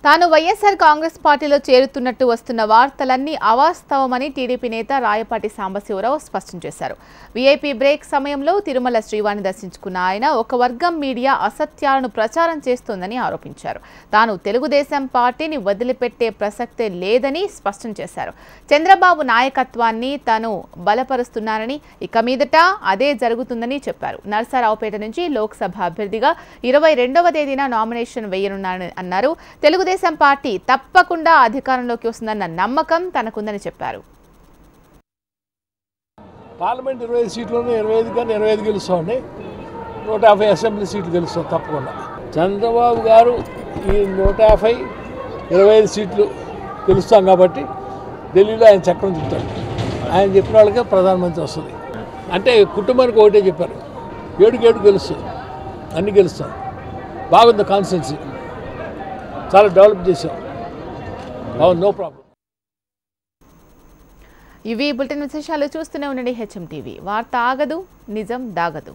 తాను వైఎస్ఆర్ కాంగ్రెస్ పార్టీలో చేరుతున్నట్టు వస్తున్న వార్తలన్నీ అవాస్తవమని టీడీపీ నేత రాయపాటి సాంబశివరావు స్పష్టం చేశారు. వీఐపీ బ్రేక్ సమయంలో తిరుమల శ్రీవారిని దర్శించుకున్న ఆయన ఒక వర్గం మీడియా అసత్యాలను ప్రచారం చేస్తోందని ఆరోపించారు. తాను తెలుగుదేశం పార్టీని వదిలిపెట్టే ప్రసక్తే లేదని స్పష్టం చేశారు. చంద్రబాబు నాయకత్వాన్ని తాను బలపరుస్తున్నానని, ఇక మీదట అదే జరుగుతుందని చెప్పారు. నర్సారావుపేట నుంచి లోక్సభ అభ్యర్థిగా 22వ తేదీన నామినేషన్ వేయనున్నానని అన్నారు. తెలుగుదేశం పార్టీ తప్పకుండా అధికారంలోకి వస్తుందన్న నమ్మకం తనకుందని చెప్పారు. పార్లమెంట్ 25 సీట్లను 25 కానీ 25 గెలుస్తామండి. 150 అసెంబ్లీ సీట్లు గెలుస్తాం తప్పకుండా. చంద్రబాబు గారు ఈ 150, 25 సీట్లు గెలుస్తాం కాబట్టి ఢిల్లీలో ఆయన చక్రం తిప్పుతాడు. ఆయన చెప్పిన వాళ్ళకే ప్రధానమంత్రి వస్తుంది. అంటే కుటుంబానికి ఒకటే చెప్పారు, 7 గెలుస్తుంది, అన్ని గెలుస్తాం. బాగుంది కాన్స్టిట్యున్సీ, చాలా డెవలప్ చేసాం. No problem. ఇవి బులెటిన్ విశేషాలు. చూస్తూనే ఉండండి హెచ్ఎం టీవీ. వార్త ఆగదు, నిజం దాగదు.